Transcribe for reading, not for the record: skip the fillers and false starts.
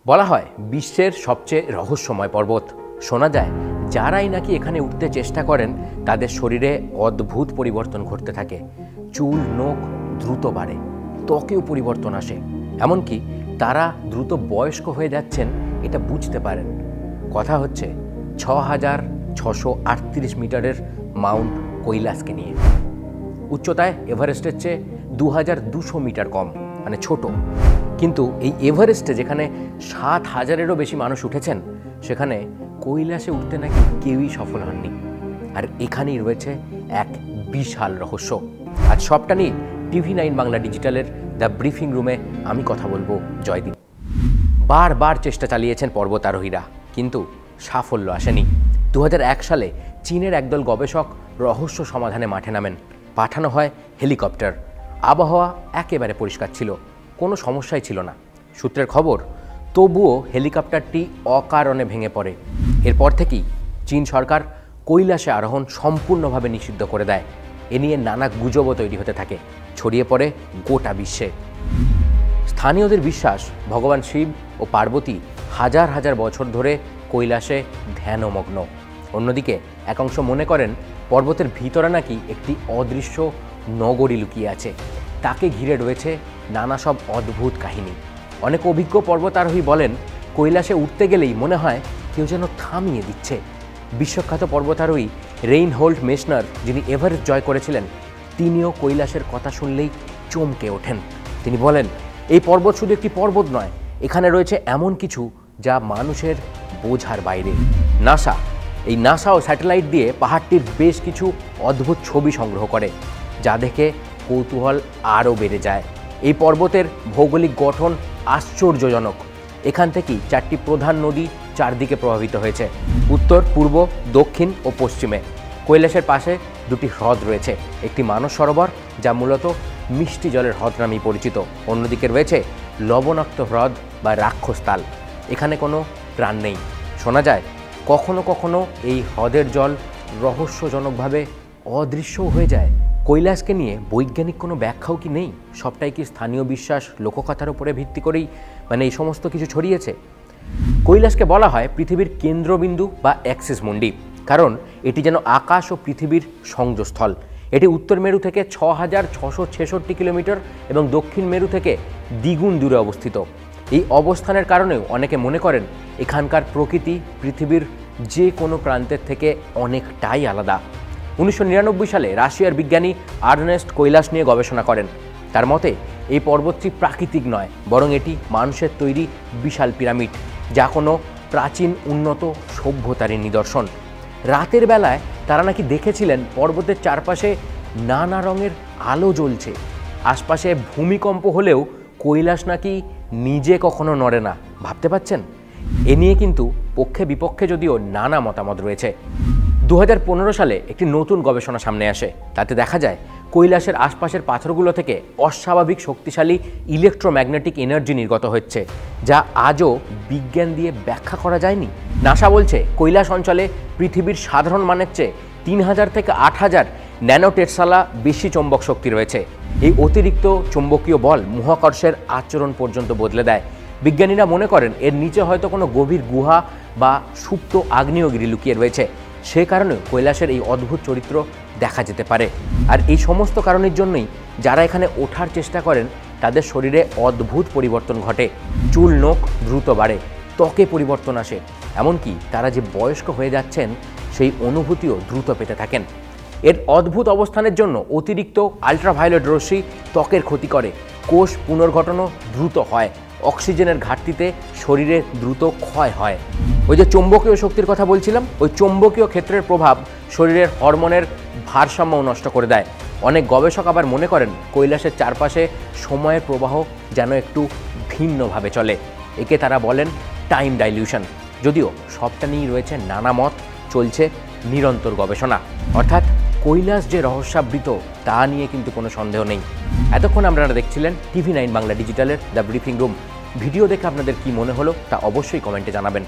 বলা হয় বিশ্বের সবচেয়ে রহস্যময় পর্বত। শোনা যায় যারাই নাকি এখানে উঠতে চেষ্টা করেন তাদের শরীরে অদ্ভুত পরিবর্তন ঘটতে থাকে। চুল নখ দ্রুত বাড়ে, ত্বকেও পরিবর্তন আসে, এমনকি তারা দ্রুত বয়স্ক হয়ে যাচ্ছেন এটা বুঝতে পারেন। কথা হচ্ছে ৬,৬৩৮ মিটারের মাউন্ট কৈলাসকে নিয়ে। উচ্চতায় এভারেস্টের চেয়ে ২,২০০ মিটার কম, মানে ছোট। কিন্তু এই এভারেস্টে যেখানে ৭,০০০-এরও বেশি মানুষ উঠেছেন, সেখানে কৈলাসে উঠতে নাকি কেউই সফল হননি। আর এখানেই রয়েছে এক বিশাল রহস্য। আজ সবটা নিয়ে TV9 বাংলা ডিজিটালের দ্য ব্রিফিং রুমে আমি কথা বলবো জয়দীপ। বারবার চেষ্টা চালিয়েছেন পর্বতারোহীরা, কিন্তু সাফল্য আসেনি। ২০০১ সালে চীনের একদল গবেষক রহস্য সমাধানে মাঠে নামেন। পাঠানো হয় হেলিকপ্টার। আবহাওয়া একেবারে পরিষ্কার ছিল, কোনো সমস্যাই ছিল না। সূত্রের খবর, তবুও হেলিকপ্টারটি অকারণে ভেঙে পড়ে। এরপর থেকেই চীন সরকার কৈলাসে আরোহণ সম্পূর্ণভাবে নিষিদ্ধ করে দেয়। এ নিয়ে নানা গুজবও তৈরি হতে থাকে, ছড়িয়ে পড়ে গোটা বিশ্বে। স্থানীয়দের বিশ্বাস, ভগবান শিব ও পার্বতী হাজার হাজার বছর ধরে কৈলাসে ধ্যানমগ্ন। অন্যদিকে একাংশ মনে করেন পর্বতের ভিতরে নাকি একটি অদৃশ্য নগরী লুকিয়ে আছে। তাকে ঘিরে রয়েছে নানা সব অদ্ভুত কাহিনী। অনেক অভিজ্ঞ পর্বতারোহী বলেন, কৈলাসে উঠতে গেলেই মনে হয় কেউ যেন থামিয়ে দিচ্ছে। বিশ্বখ্যাত পর্বতারোহী রেইনহোল্ড মেশনার, যিনি এভারেস্ট জয় করেছিলেন, তিনিও কৈলাসের কথা শুনলেই চমকে ওঠেন। তিনি বলেন, এই পর্বত শুধু একটি পর্বত নয়, এখানে রয়েছে এমন কিছু যা মানুষের বোঝার বাইরে। নাসা ও স্যাটেলাইট দিয়ে পাহাড়টির বেশ কিছু অদ্ভুত ছবি সংগ্রহ করে, যা দেখে কৌতূহল আরও বেড়ে যায়। এই পর্বতের ভৌগোলিক গঠন আশ্চর্যজনক। এখান থেকেই 4টি প্রধান নদী চারদিকে প্রভাবিত হয়েছে, উত্তর, পূর্ব, দক্ষিণ ও পশ্চিমে। কৈলাসের পাশে 2টি হ্রদ রয়েছে, একটি মানস সরোবর, যা মূলত মিষ্টি জলের হ্রদ নামেই পরিচিত। অন্যদিকে রয়েছে লবণাক্ত হ্রদ বা রাক্ষস তাল। এখানে কোনো প্রাণ নেই। শোনা যায় কখনো কখনো এই হ্রদের জল রহস্যজনকভাবে অদৃশ্যও হয়ে যায়। কৈলাসকে নিয়ে বৈজ্ঞানিক কোনো ব্যাখ্যাও কি নেই? সবটাই কি স্থানীয় বিশ্বাস, লোককথার উপরে ভিত্তি করেই এই সমস্ত কিছু ছড়িয়েছে? কৈলাসকে বলা হয় পৃথিবীর কেন্দ্রবিন্দু বা অ্যাক্সিস মুন্ডি, কারণ এটি যেন আকাশ ও পৃথিবীর সংযোগস্থল। এটি উত্তর মেরু থেকে ৬,৬৬৬ কিলোমিটার এবং দক্ষিণ মেরু থেকে দ্বিগুণ দূরে অবস্থিত। এই অবস্থানের কারণেও অনেকে মনে করেন এখানকার প্রকৃতি পৃথিবীর যে কোনো প্রান্তের থেকে অনেকটাই আলাদা। 1999 সালে রাশিয়ার বিজ্ঞানী আর্নেস্ট কৈলাস নিয়ে গবেষণা করেন। তার মতে এই পর্বতটি প্রাকৃতিক নয়, বরং এটি মানুষের তৈরি বিশাল পিরামিড, যা কোনো প্রাচীন উন্নত সভ্যতারই নিদর্শন। রাতের বেলায় তারা নাকি দেখেছিলেন পর্বতের চারপাশে নানা রঙের আলো জ্বলছে। আশপাশে ভূমিকম্প হলেও কৈলাস নাকি নিজে কখনো নড়ে না। ভাবতে পারছেন? এ নিয়ে কিন্তু পক্ষে বিপক্ষে যদিও নানা মতামত রয়েছে। 2015 সালে একটি নতুন গবেষণা সামনে আসে। তাতে দেখা যায় কৈলাসের আশপাশের পাথরগুলো থেকে অস্বাভাবিক শক্তিশালী ইলেকট্রোম্যাগনেটিক এনার্জি নির্গত হচ্ছে, যা আজও বিজ্ঞান দিয়ে ব্যাখ্যা করা যায়নি। নাসা বলছে কৈলাস অঞ্চলে পৃথিবীর সাধারণ মানের চেয়ে 3000 থেকে 8000 ন্যানোটেসলা বেশি চৌম্বক শক্তি রয়েছে। এই অতিরিক্ত চৌম্বকীয় বল মহাকর্ষের আচরণ পর্যন্ত বদলে দেয়। বিজ্ঞানীরা মনে করেন এর নিচে হয়তো কোনো গভীর গুহা বা সুপ্ত আগ্নেয়গিরি লুকিয়ে রয়েছে। সে কারণে কৈলাসের এই অদ্ভুত চরিত্র দেখা যেতে পারে। আর এই সমস্ত কারণের জন্যই যারা এখানে ওঠার চেষ্টা করেন তাদের শরীরে অদ্ভুত পরিবর্তন ঘটে। চুল নখ দ্রুত বাড়ে, ত্বকে পরিবর্তন আসে, এমনকি তারা যে বয়স্ক হয়ে যাচ্ছেন সেই অনুভূতিও দ্রুত পেতে থাকেন। এর অদ্ভুত অবস্থানের জন্য অতিরিক্ত আলট্রাভায়োলেট রশ্মি ত্বকের ক্ষতি করে, কোষ পুনর্গঠনও দ্রুত হয়, অক্সিজেনের ঘাটতিতে শরীরে দ্রুত ক্ষয় হয়। ওই যে চৌম্বকীয় শক্তির কথা বলছিলাম, ওই চৌম্বকীয় ক্ষেত্রের প্রভাব শরীরের হরমোনের ভারসাম্য নষ্ট করে দেয়। অনেক গবেষক আবার মনে করেন কৈলাসের চারপাশে সময়ের প্রবাহ যেন একটু ভিন্নভাবে চলে। একে তারা বলেন টাইম ডাইলিউশন। যদিও সবটা নিয়েই রয়েছে নানা মত, চলছে নিরন্তর গবেষণা। অর্থাৎ কৈলাস যে রহস্যাবৃত তা নিয়ে কিন্তু কোনো সন্দেহ নেই। এতক্ষণ আপনারা দেখছিলেন TV9 বাংলা ডিজিটালের দ্য ব্রিফিং রুম। ভিডিও দেখে আপনাদের কি মনে হলো তা অবশ্যই কমেন্টে জানাবেন।